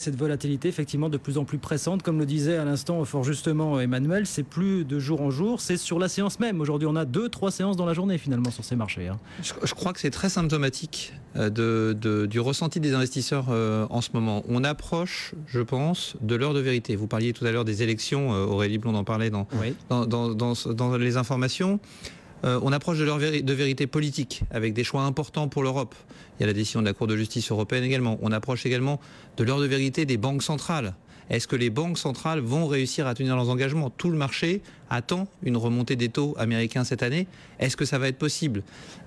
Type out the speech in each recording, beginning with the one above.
Cette volatilité, effectivement, de plus en plus pressante, comme le disait à l'instant fort justement Emmanuel, c'est plus de jour en jour, c'est sur la séance même. Aujourd'hui, on a 2-3 séances dans la journée finalement sur ces marchés. Hein. Je crois que c'est très symptomatique du ressenti des investisseurs en ce moment. On approche, je pense, de l'heure de vérité. Vous parliez tout à l'heure des élections, Aurélie Blond en parlait dans les informations. On approche de l'heure de vérité politique, avec des choix importants pour l'Europe. Il y a la décision de la Cour de justice européenne également. On approche également de l'heure de vérité des banques centrales. Est-ce que les banques centrales vont réussir à tenir leurs engagements? Tout le marché attend une remontée des taux américains cette année. Est-ce que ça va être possible?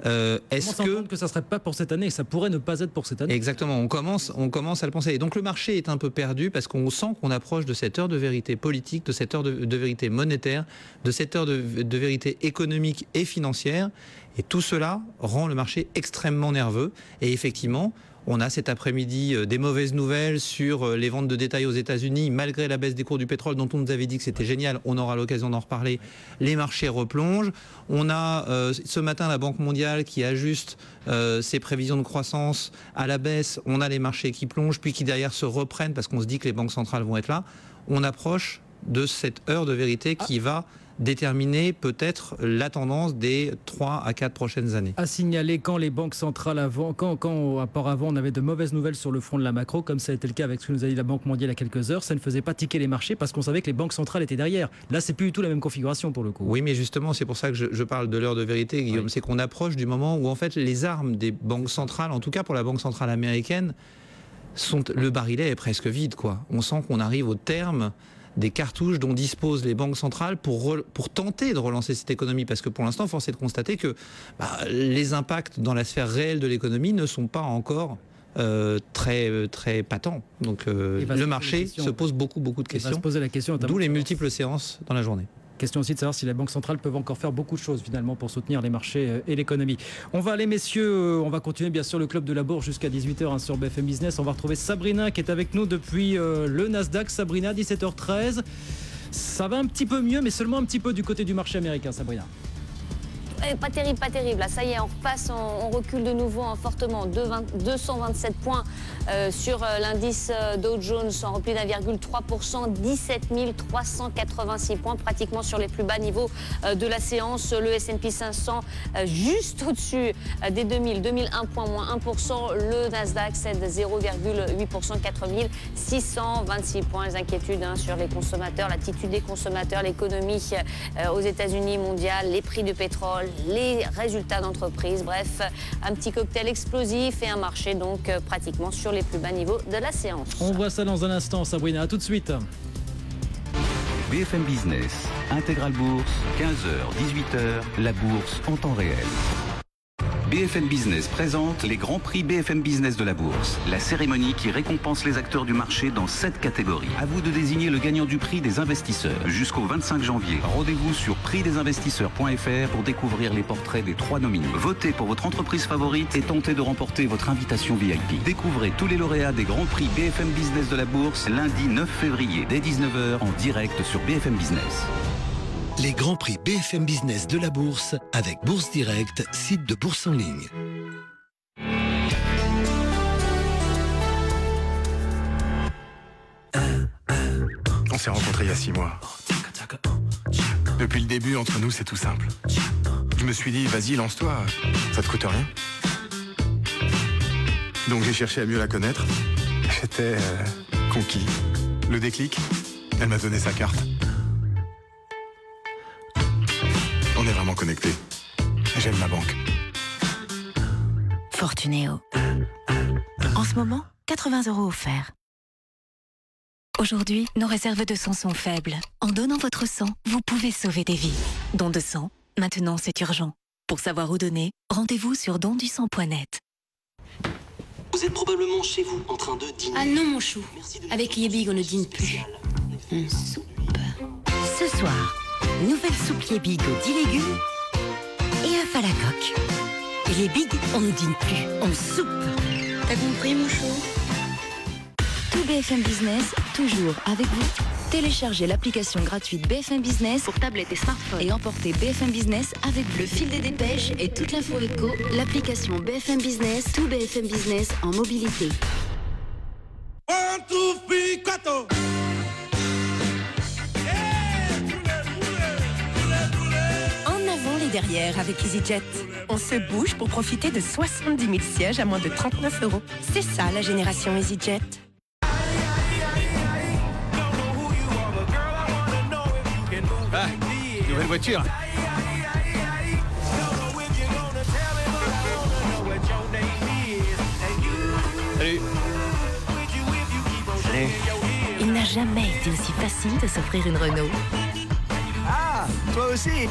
Est-ce que ça ne serait pas pour cette année? Ça pourrait ne pas être pour cette année. Exactement, on commence à le penser. Et donc le marché est un peu perdu parce qu'on sent qu'on approche de cette heure de vérité politique, de cette heure de vérité monétaire, de cette heure de vérité économique et financière. Et tout cela rend le marché extrêmement nerveux. Et effectivement, on a cet après-midi des mauvaises nouvelles sur les ventes de détail aux États-Unis, malgré la baisse des cours du pétrole dont on nous avait dit que c'était génial. On aura l'occasion d'en reparler. Les marchés replongent. On a ce matin la Banque mondiale qui ajuste ses prévisions de croissance à la baisse. On a les marchés qui plongent, puis qui derrière se reprennent parce qu'on se dit que les banques centrales vont être là. On approche de cette heure de vérité qui va déterminer peut-être la tendance des 3 à 4 prochaines années. À signaler quand les banques centrales quand auparavant on avait de mauvaises nouvelles sur le front de la macro, comme ça a été le cas avec ce que nous a dit la Banque mondiale il y a quelques heures, ça ne faisait pas tiquer les marchés parce qu'on savait que les banques centrales étaient derrière. Là, c'est plus du tout la même configuration pour le coup. Oui, mais justement, c'est pour ça que je parle de l'heure de vérité, Guillaume. Oui. C'est qu'on approche du moment où en fait les armes des banques centrales, en tout cas pour la Banque centrale américaine, le barillet est presque vide, quoi. On sent qu'on arrive au terme des cartouches dont disposent les banques centrales pour tenter de relancer cette économie. Parce que pour l'instant, force est de constater que les impacts dans la sphère réelle de l'économie ne sont pas encore très patents. Donc le marché se pose beaucoup de questions, d'où les multiples séances dans la journée. Question aussi de savoir si les banques centrales peuvent encore faire beaucoup de choses finalement pour soutenir les marchés et l'économie. On va aller messieurs, on va continuer bien sûr le club de la bourse jusqu'à 18h sur BFM Business. On va retrouver Sabrina qui est avec nous depuis le Nasdaq. Sabrina, 17h13. Ça va un petit peu mieux mais seulement un petit peu du côté du marché américain, Sabrina. Pas terrible, pas terrible. Là, ça y est, on repasse, on recule de nouveau fortement. 227 points sur l'indice Dow Jones en repli d'1,3%, 17 386 points, pratiquement sur les plus bas niveaux de la séance. Le S&P 500 juste au-dessus des 2001 points, moins 1%. Le Nasdaq cède 0,8%, 4626 points. Les inquiétudes sur les consommateurs, l'attitude des consommateurs, l'économie aux États-Unis mondiale, les prix du pétrole, les résultats d'entreprise, bref, un petit cocktail explosif et un marché donc pratiquement sur les plus bas niveaux de la séance. On voit ça dans un instant, Sabrina, à tout de suite. BFM Business, Intégral Bourse, 15h, 18h, la bourse en temps réel. BFM Business présente les grands prix BFM Business de la Bourse, la cérémonie qui récompense les acteurs du marché dans 7 catégories. À vous de désigner le gagnant du prix des investisseurs. Jusqu'au 25 janvier, rendez-vous sur prixdesinvestisseurs.fr pour découvrir les portraits des 3 nominés. Votez pour votre entreprise favorite et tentez de remporter votre invitation VIP. Découvrez tous les lauréats des grands prix BFM Business de la Bourse lundi 9 février dès 19h en direct sur BFM Business. Les grands prix BFM Business de la Bourse avec Bourse Direct, site de bourse en ligne. On s'est rencontrés il y a 6 mois. Depuis le début, entre nous, c'est tout simple. Je me suis dit, vas-y, lance-toi, ça te coûte rien. Donc j'ai cherché à mieux la connaître. J'étais conquis. Le déclic, elle m'a donné sa carte. On est vraiment connectés. J'aime ma banque. Fortunéo. En ce moment, 80 € offerts. Aujourd'hui, nos réserves de sang sont faibles. En donnant votre sang, vous pouvez sauver des vies. Don de sang, maintenant c'est urgent. Pour savoir où donner, rendez-vous sur dondusang.net. Vous êtes probablement chez vous, en train de dîner. Ah non, mon chou. Avec Yebig, on ne dîne plus. On soupe. Ce soir, nouvelle soupe Yebig aux 10 légumes et œufs à la coque. Yebig, on ne dîne plus, on soupe. T'as compris, mon chou? Tout BFM Business, toujours avec vous. Téléchargez l'application gratuite BFM Business pour tablette et smartphone et emportez BFM Business avec le fil des dépêches et toute l'info éco. L'application BFM Business, tout BFM Business en mobilité. 1, 2, 3 En avant les derrière avec EasyJet. On se bouge pour profiter de 70 000 sièges à moins de 39 €. C'est ça la génération EasyJet. Ah, nouvelle voiture. Salut. Salut. Il n'a jamais été aussi facile de s'offrir une Renault. Ah, toi aussi.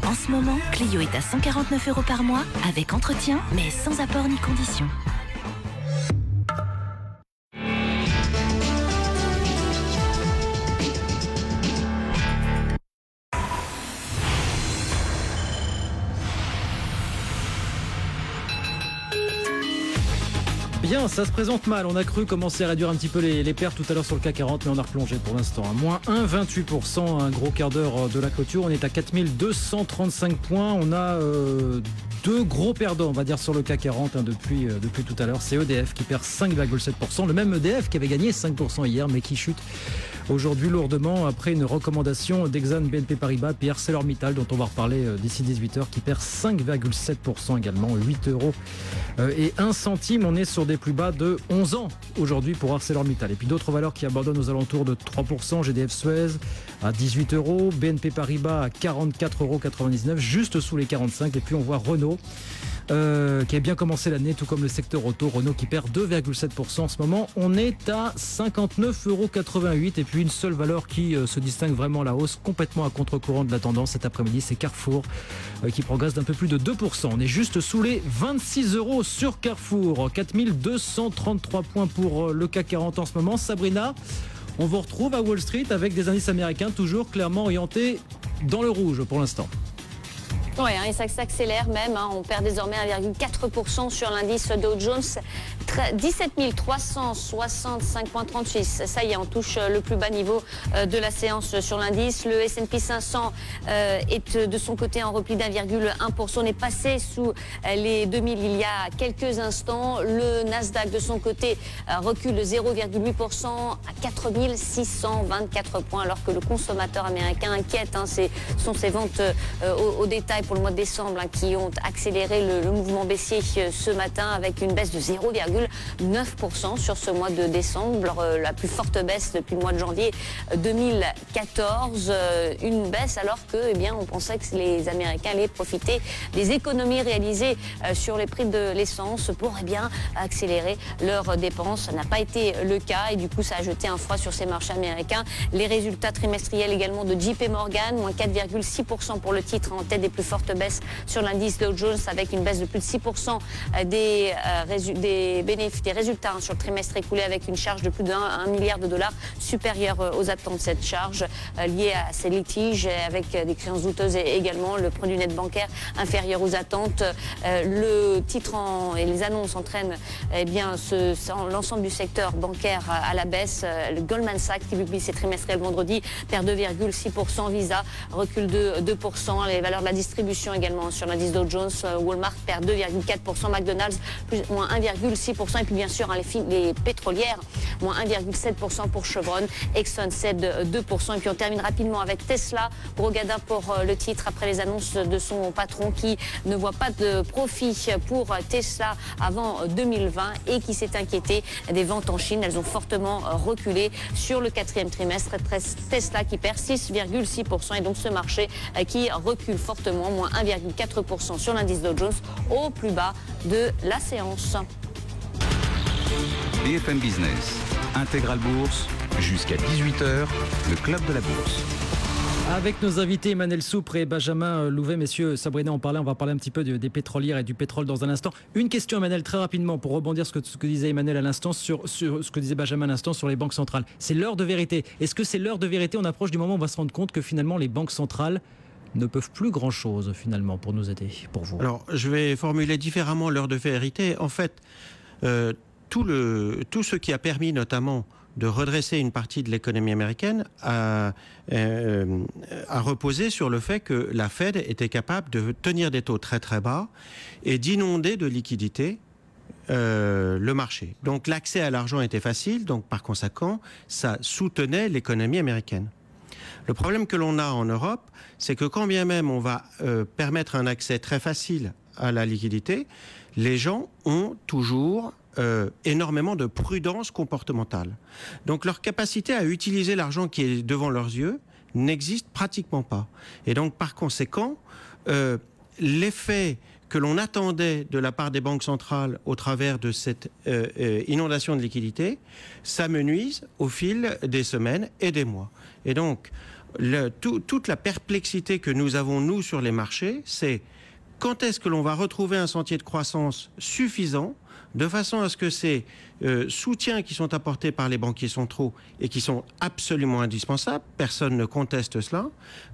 En ce moment, Clio est à 149 € par mois, avec entretien, mais sans apport ni condition. Bien, ça se présente mal. On a cru commencer à réduire un petit peu les pertes tout à l'heure sur le CAC 40, mais on a replongé pour l'instant. Moins 1,28%, un gros quart d'heure de la clôture. On est à 4235 points. On a deux gros perdants, on va dire, sur le CAC 40 depuis tout à l'heure. C'est EDF qui perd 5,7%. Le même EDF qui avait gagné 5% hier, mais qui chute aujourd'hui lourdement après une recommandation d'Exane BNP Paribas puis ArcelorMittal, dont on va reparler d'ici 18h, qui perd 5,7% également, 8 € et 1 centime. On est sur des plus bas de 11 ans aujourd'hui pour ArcelorMittal. Et puis d'autres valeurs qui abandonnent aux alentours de 3%, GDF Suez à 18 €, BNP Paribas à 44,99 €, juste sous les 45. Et puis on voit Renault qui a bien commencé l'année, tout comme le secteur auto. Renault qui perd 2,7% en ce moment. On est à 59,88 €. Et puis une seule valeur qui se distingue vraiment à la hausse, complètement à contre-courant de la tendance cet après-midi, c'est Carrefour qui progresse d'un peu plus de 2%. On est juste sous les 26 € sur Carrefour. 4233 points pour le CAC 40 en ce moment. Sabrina, on vous retrouve à Wall Street avec des indices américains toujours clairement orientés dans le rouge pour l'instant. Oui, et ça s'accélère même. On perd désormais 1,4% sur l'indice Dow Jones. 17 365,36. Ça y est, on touche le plus bas niveau de la séance sur l'indice. Le S&P 500 est de son côté en repli d'1,1%. On est passé sous les 2000 il y a quelques instants. Le Nasdaq de son côté recule de 0,8% à 4624 points, alors que le consommateur américain inquiète. Ce sont ses ventes au détail pour le mois de décembre qui ont accéléré le mouvement baissier ce matin avec une baisse de 0,9% sur ce mois de décembre, la plus forte baisse depuis le mois de janvier 2014. Une baisse alors que, on pensait que les Américains allaient profiter des économies réalisées sur les prix de l'essence pour accélérer leurs dépenses. Ça n'a pas été le cas et du coup ça a jeté un froid sur ces marchés américains. Les résultats trimestriels également de JP Morgan, moins 4,6% pour le titre, en tête des plus fortes baisses sur l'indice Dow Jones, avec une baisse de plus de 6% des résultats sur le trimestre écoulé, avec une charge de plus d'1 milliard de dollars supérieure aux attentes. Cette charge liée à ces litiges avec des créances douteuses et également le produit net bancaire inférieur aux attentes. Le titre et les annonces entraînent l'ensemble du secteur bancaire à la baisse. Le Goldman Sachs qui publie ses trimestriels vendredi perd 2,6%, Visa recule de 2%, les valeurs de la distribution également sur l'indice Dow Jones, Walmart perd 2,4%, McDonald's moins 1,6%, et puis bien sûr les pétrolières moins 1,7% pour Chevron, Exxon cède 2%, et puis on termine rapidement avec Tesla, gros gadin pour le titre après les annonces de son patron qui ne voit pas de profit pour Tesla avant 2020 et qui s'est inquiété des ventes en Chine. Elles ont fortement reculé sur le quatrième trimestre. Tesla qui perd 6,6%, et donc ce marché qui recule fortement, moins 1,4% sur l'indice Dow Jones au plus bas de la séance. BFM Business, Intégral Bourse, jusqu'à 18h, le club de la bourse. Avec nos invités Emmanuel Soupre et Benjamin Louvet. Messieurs, Sabrina on va parler un petit peu des pétrolières et du pétrole dans un instant. Une question, Emmanuel, très rapidement, pour rebondir sur ce que disait Emmanuel à l'instant, sur ce que disait Benjamin à l'instant sur les banques centrales. C'est l'heure de vérité. Est-ce que c'est l'heure de vérité? On approche du moment où on va se rendre compte que finalement les banques centrales ne peuvent plus grand-chose finalement pour nous aider, pour vous. Alors, je vais formuler différemment l'heure de vérité. En fait, tout ce qui a permis notamment de redresser une partie de l'économie américaine a reposé sur le fait que la Fed était capable de tenir des taux très très bas et d'inonder de liquidités le marché. Donc l'accès à l'argent était facile, donc par conséquent, ça soutenait l'économie américaine. Le problème que l'on a en Europe, c'est que quand bien même on va permettre un accès très facile à la liquidité, les gens ont toujours énormément de prudence comportementale. Donc leur capacité à utiliser l'argent qui est devant leurs yeux n'existe pratiquement pas. Et donc par conséquent, l'effet que l'on attendait de la part des banques centrales au travers de cette inondation de liquidités s'amenuise au fil des semaines et des mois. Et donc, toute la perplexité que nous avons, nous, sur les marchés, c'est quand est-ce que l'on va retrouver un sentier de croissance suffisant de façon à ce que ces soutiens qui sont apportés par les banquiers centraux et qui sont absolument indispensables, personne ne conteste cela,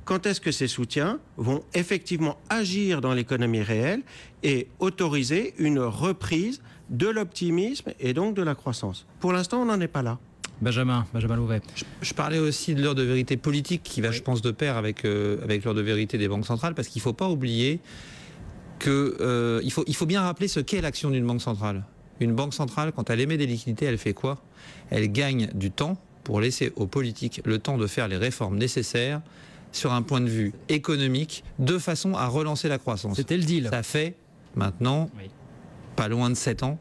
quand est-ce que ces soutiens vont effectivement agir dans l'économie réelle et autoriser une reprise de l'optimisme et donc de la croissance. Pour l'instant, on n'en est pas là. Benjamin Louvet. Je parlais aussi de l'heure de vérité politique qui va, je pense, de pair avec l'heure de vérité des banques centrales, parce qu'il ne faut pas oublier qu'il faut bien rappeler ce qu'est l'action d'une banque centrale. Une banque centrale, quand elle émet des liquidités, elle fait quoi? Elle gagne du temps pour laisser aux politiques le temps de faire les réformes nécessaires sur un point de vue économique, de façon à relancer la croissance. C'était le deal. Ça fait maintenant pas loin de 7 ans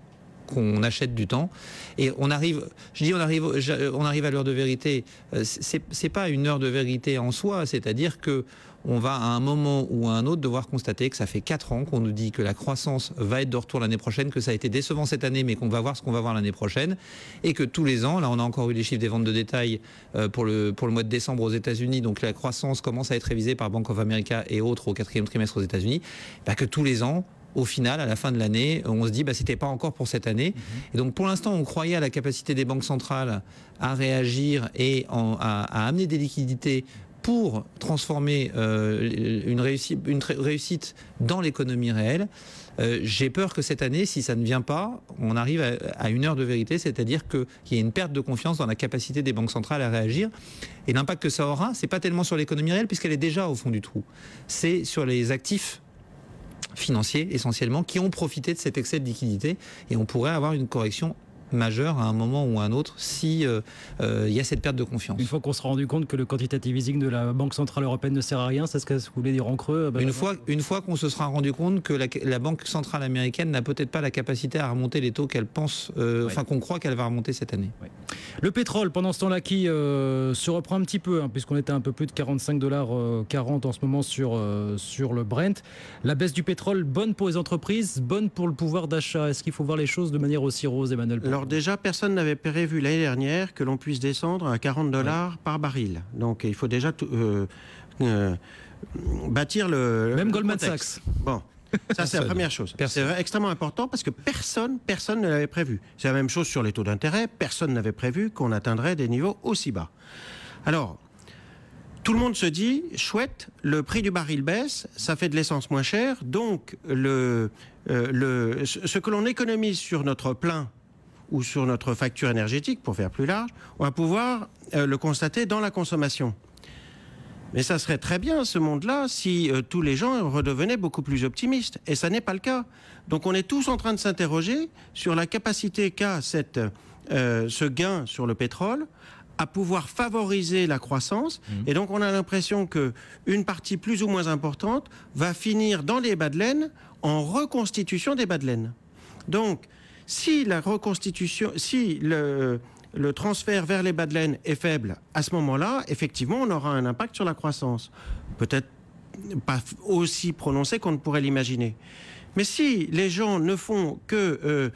qu'on achète du temps. Et on arrive à l'heure de vérité. C'est pas une heure de vérité en soi, c'est-à-dire que on va à un moment ou à un autre devoir constater que ça fait 4 ans qu'on nous dit que la croissance va être de retour l'année prochaine, que ça a été décevant cette année, mais qu'on va voir ce qu'on va voir l'année prochaine, et que tous les ans, là on a encore eu les chiffres des ventes de détail pour le mois de décembre aux États-Unis, donc la croissance commence à être révisée par Bank of America et autres au 4e trimestre aux États-Unis, que tous les ans, au final, à la fin de l'année, on se dit c'était pas encore pour cette année. Et donc pour l'instant, on croyait à la capacité des banques centrales à réagir et à amener des liquidités pour transformer une réussite dans l'économie réelle. J'ai peur que cette année, si ça ne vient pas, on arrive à une heure de vérité, c'est-à-dire qu'il y a une perte de confiance dans la capacité des banques centrales à réagir. Et l'impact que ça aura, c'est pas tellement sur l'économie réelle, puisqu'elle est déjà au fond du trou. C'est sur les actifs financiers essentiellement qui ont profité de cet excès de liquidité, et on pourrait avoir une correction majeure à un moment ou à un autre si y a cette perte de confiance. Une fois qu'on sera rendu compte que le quantitative easing de la Banque Centrale Européenne ne sert à rien, c'est ce que vous voulez dire en creux? Une fois qu'on se sera rendu compte que la Banque Centrale américaine n'a peut-être pas la capacité à remonter les taux qu'elle pense, qu'on croit qu'elle va remonter cette année. Ouais. Le pétrole, pendant ce temps-là, qui se reprend un petit peu, puisqu'on était à un peu plus de $45,40 en ce moment sur le Brent. La baisse du pétrole, bonne pour les entreprises, bonne pour le pouvoir d'achat. Est-ce qu'il faut voir les choses de manière aussi rose, Emmanuel? Alors déjà, personne n'avait prévu l'année dernière que l'on puisse descendre à $40 par baril. Donc il faut déjà bâtir le... Même le Goldman contexte. Sachs. Bon. Ça, c'est la première chose. C'est extrêmement important parce que personne ne l'avait prévu. C'est la même chose sur les taux d'intérêt. Personne n'avait prévu qu'on atteindrait des niveaux aussi bas. Alors, tout le monde se dit, chouette, le prix du baril baisse, ça fait de l'essence moins chère, donc ce que l'on économise sur notre plein ou sur notre facture énergétique, pour faire plus large, on va pouvoir le constater dans la consommation. Mais ça serait très bien, ce monde-là, si tous les gens redevenaient beaucoup plus optimistes. Et ça n'est pas le cas. Donc on est tous en train de s'interroger sur la capacité qu'a ce gain sur le pétrole à pouvoir favoriser la croissance. Et donc on a l'impression qu'une partie plus ou moins importante va finir dans les bas de laine en reconstitution des bas de laine. Donc, si la reconstitution, si le transfert vers les bas de laine est faible, à ce moment-là, effectivement, on aura un impact sur la croissance. Peut-être pas aussi prononcé qu'on ne pourrait l'imaginer. Mais si les gens ne font que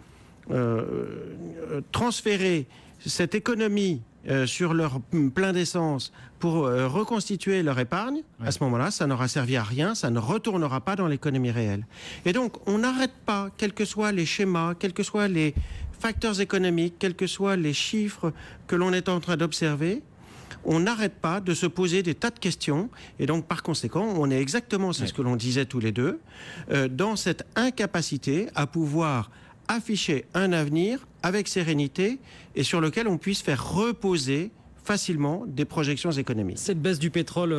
transférer cette économie sur leur plein d'essence pour reconstituer leur épargne, à ce moment-là, ça n'aura servi à rien, ça ne retournera pas dans l'économie réelle. Et donc, on n'arrête pas, quels que soient les schémas, quels que soient les facteurs économiques, quels que soient les chiffres que l'on est en train d'observer, on n'arrête pas de se poser des tas de questions. Et donc, par conséquent, on est exactement, c'est ce que l'on disait tous les deux, dans cette incapacité à pouvoir afficher un avenir avec sérénité et sur lequel on puisse faire reposer facilement des projections économiques. Cette baisse du pétrole,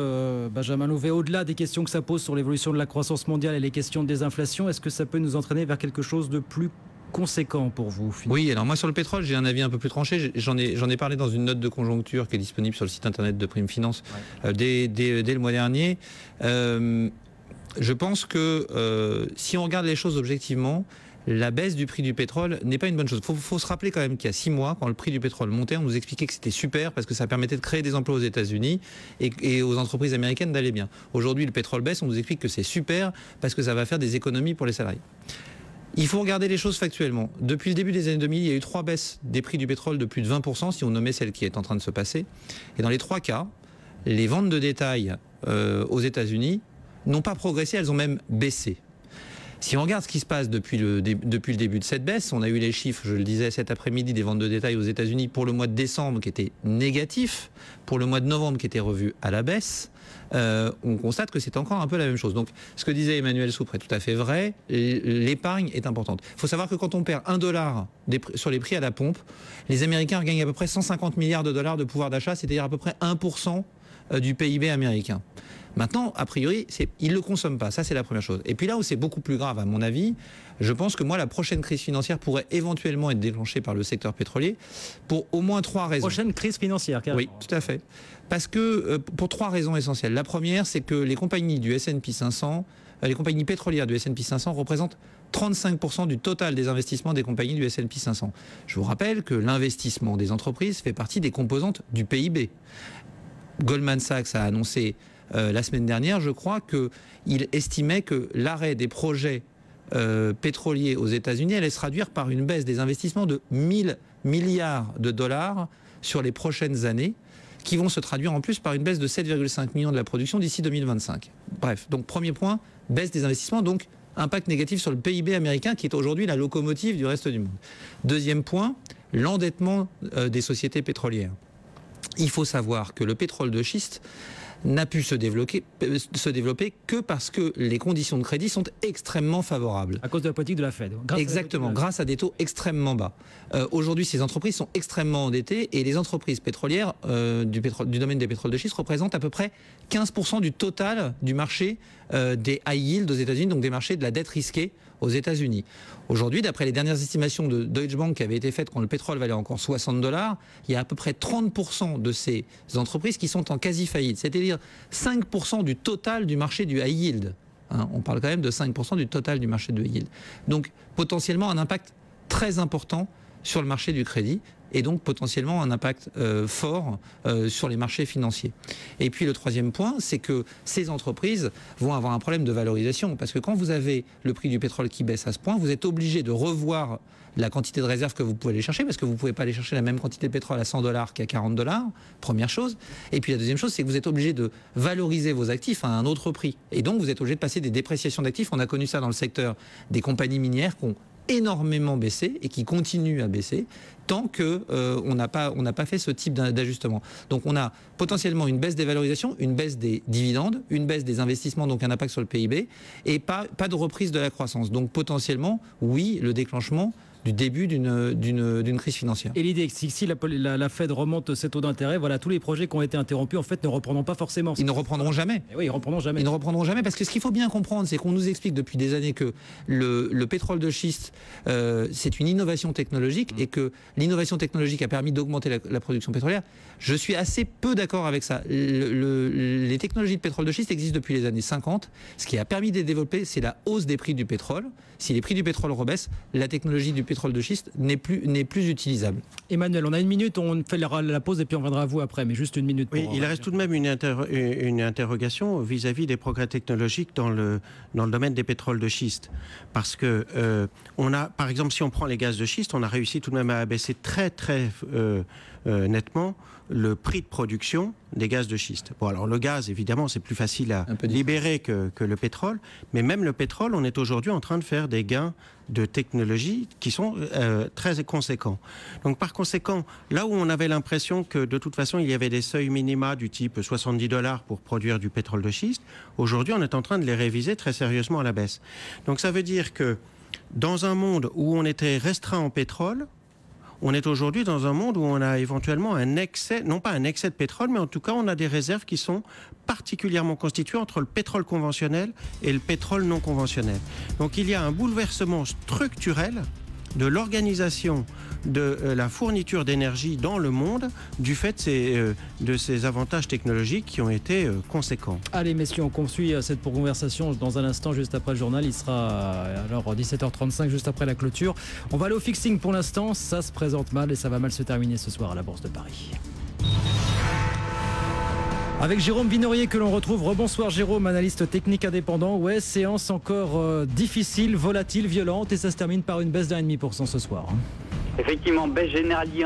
Benjamin Louvet, au-delà des questions que ça pose sur l'évolution de la croissance mondiale et les questions de désinflation, est-ce que ça peut nous entraîner vers quelque chose de plus conséquent pour vous, finalement. Oui, alors moi sur le pétrole, j'ai un avis un peu plus tranché. J'en ai parlé dans une note de conjoncture qui est disponible sur le site internet de Prime Finance dès le mois dernier. Je pense que si on regarde les choses objectivement, la baisse du prix du pétrole n'est pas une bonne chose. Il faut se rappeler quand même qu'il y a 6 mois, quand le prix du pétrole montait, on nous expliquait que c'était super parce que ça permettait de créer des emplois aux États-Unis et aux entreprises américaines d'aller bien. Aujourd'hui, le pétrole baisse, on nous explique que c'est super parce que ça va faire des économies pour les salariés. Il faut regarder les choses factuellement. Depuis le début des années 2000, il y a eu 3 baisses des prix du pétrole de plus de 20%, si on nommait celle qui est en train de se passer. Et dans les 3 cas, les ventes de détail aux États-Unis n'ont pas progressé, elles ont même baissé. Si on regarde ce qui se passe depuis le début de cette baisse, on a eu les chiffres, je le disais cet après-midi, des ventes de détail aux États-Unis pour le mois de décembre qui étaient négatifs, pour le mois de novembre qui était revu à la baisse. On constate que c'est encore un peu la même chose. Donc, ce que disait Emmanuel Soupre est tout à fait vrai. L'épargne est importante. Il faut savoir que quand on perd $1 sur les prix à la pompe, les Américains regagnent à peu près 150 milliards de dollars de pouvoir d'achat, c'est-à-dire à peu près 1% du PIB américain. Maintenant, a priori, ils ne le consomment pas. Ça, c'est la première chose. Et puis là où c'est beaucoup plus grave, à mon avis, je pense que moi, la prochaine crise financière pourrait éventuellement être déclenchée par le secteur pétrolier pour au moins 3 raisons. Prochaine crise financière, carrément. Oui, tout à fait. Parce que, pour 3 raisons essentielles. La première, c'est que les compagnies du S&P 500, les compagnies pétrolières du S&P 500 représentent 35% du total des investissements des compagnies du S&P 500. Je vous rappelle que l'investissement des entreprises fait partie des composantes du PIB. Goldman Sachs a annoncé la semaine dernière, je crois, qu'il estimait que l'arrêt des projets pétroliers aux États-Unis allait se traduire par une baisse des investissements de 1000 milliards de dollars sur les prochaines années, qui vont se traduire en plus par une baisse de 7,5 millions de la production d'ici 2025. Bref, donc premier point, baisse des investissements, donc impact négatif sur le PIB américain qui est aujourd'hui la locomotive du reste du monde. Deuxième point, l'endettement des sociétés pétrolières. Il faut savoir que le pétrole de schiste n'a pu se développer que parce que les conditions de crédit sont extrêmement favorables. À cause de la politique de la Fed. Exactement, grâce à des taux extrêmement bas. Aujourd'hui, ces entreprises sont extrêmement endettées et les entreprises pétrolières du domaine des pétroles de schiste représentent à peu près 15% du total du marché des high yield aux États-Unis, donc des marchés de la dette risquée aux États-Unis. Aujourd'hui, d'après les dernières estimations de Deutsche Bank qui avaient été faites quand le pétrole valait encore $60, il y a à peu près 30% de ces entreprises qui sont en quasi-faillite, c'est-à-dire 5% du total du marché du high yield. On parle quand même de 5% du total du marché du high yield. Donc, potentiellement un impact très important sur le marché du crédit et donc potentiellement un impact fort sur les marchés financiers. Et puis le troisième point, c'est que ces entreprises vont avoir un problème de valorisation parce que quand vous avez le prix du pétrole qui baisse à ce point, vous êtes obligé de revoir la quantité de réserves que vous pouvez aller chercher parce que vous ne pouvez pas aller chercher la même quantité de pétrole à $100 qu'à $40, première chose. Et puis la deuxième chose, c'est que vous êtes obligé de valoriser vos actifs à un autre prix. Et donc vous êtes obligé de passer des dépréciations d'actifs. On a connu ça dans le secteur des compagnies minières qui ont énormément baissé et qui continue à baisser tant que on n'a pas fait ce type d'ajustement. Donc on a potentiellement une baisse des valorisations, une baisse des dividendes, une baisse des investissements, donc un impact sur le PIB et pas de reprise de la croissance. Donc potentiellement, oui, le déclenchement du début d'une crise financière. Et l'idée, c'est que si la Fed remonte ses taux d'intérêt, voilà, tous les projets qui ont été interrompus, en fait, ne reprendront pas forcément. Ils ne reprendront jamais. Et oui, ils ne reprendront jamais. Ils ne reprendront jamais parce que ce qu'il faut bien comprendre, c'est qu'on nous explique depuis des années que le pétrole de schiste, c'est une innovation technologique et que l'innovation technologique a permis d'augmenter la production pétrolière. Je suis assez peu d'accord avec ça. Les technologies de pétrole de schiste existent depuis les années 50. Ce qui a permis de les développer, c'est la hausse des prix du pétrole. Si les prix du pétrole rebaissent, la technologie du pétrole de schiste n'est plus utilisable. Emmanuel, on a une minute, on fait la pause et puis on viendra à vous après, mais juste une minute. Oui, il reste tout de même une interrogation vis-à-vis des progrès technologiques dans le domaine des pétroles de schiste. Parce que on a, par exemple, si on prend les gaz de schiste, on a réussi tout de même à abaisser très nettement le prix de production des gaz de schiste. Bon, alors le gaz, évidemment, c'est plus facile à libérer que le pétrole, mais même le pétrole, on est aujourd'hui en train de faire des gains de technologie qui sont très conséquents. Donc par conséquent, là où on avait l'impression que de toute façon il y avait des seuils minima du type $70 pour produire du pétrole de schiste, aujourd'hui on est en train de les réviser très sérieusement à la baisse. Donc ça veut dire que dans un monde où on était restreint en pétrole, on est aujourd'hui dans un monde où on a éventuellement un excès, non pas un excès de pétrole, mais en tout cas on a des réserves qui sont particulièrement constituées entre le pétrole conventionnel et le pétrole non conventionnel. Donc il y a un bouleversement structurel de l'organisation de la fourniture d'énergie dans le monde du fait de ces avantages technologiques qui ont été conséquents. Allez messieurs, on poursuit cette conversation dans un instant, juste après le journal. Il sera alors 17h35, juste après la clôture. On va aller au fixing pour l'instant. Ça se présente mal et ça va mal se terminer ce soir à la Bourse de Paris. Avec Jérôme Vinorier que l'on retrouve. Rebonsoir Jérôme, analyste technique indépendant. Ouais, séance encore difficile, volatile, violente et ça se termine par une baisse d'1,5% ce soir. Effectivement, baisse généralisée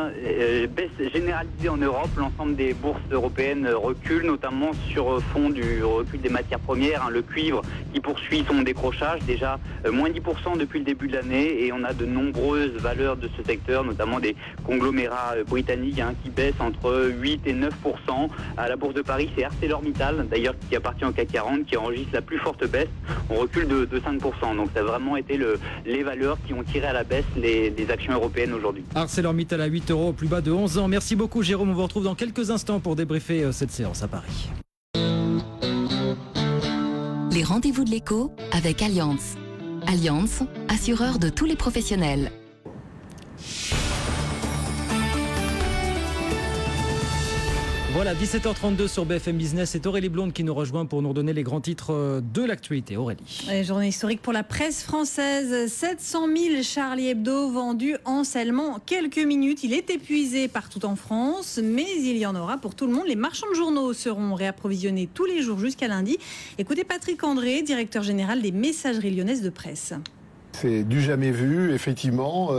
en Europe. L'ensemble des bourses européennes reculent, notamment sur fond du recul des matières premières. Le cuivre qui poursuit son décrochage, déjà moins 10% depuis le début de l'année. Et on a de nombreuses valeurs de ce secteur, notamment des conglomérats britanniques qui baissent entre 8 et 9%. À la Bourse de Paris, c'est ArcelorMittal, d'ailleurs qui appartient au CAC 40, qui enregistre la plus forte baisse. On recule de 5%. Donc ça a vraiment été les valeurs qui ont tiré à la baisse des actions européennes aujourd'hui. ArcelorMittal à 8 €, plus bas de 11 ans. Merci beaucoup Jérôme, on vous retrouve dans quelques instants pour débriefer cette séance à Paris. Les rendez-vous de l'écho avec Allianz. Allianz, assureur de tous les professionnels. Voilà, 17h32 sur BFM Business. C'est Aurélie Blonde qui nous rejoint pour nous redonner les grands titres de l'actualité. Aurélie. Journée historique pour la presse française. 700 000 Charlie Hebdo vendus en seulement quelques minutes. Il est épuisé partout en France, mais il y en aura pour tout le monde. Les marchands de journaux seront réapprovisionnés tous les jours jusqu'à lundi. Écoutez Patrick André, directeur général des Messageries Lyonnaises de Presse. C'est du jamais vu, effectivement.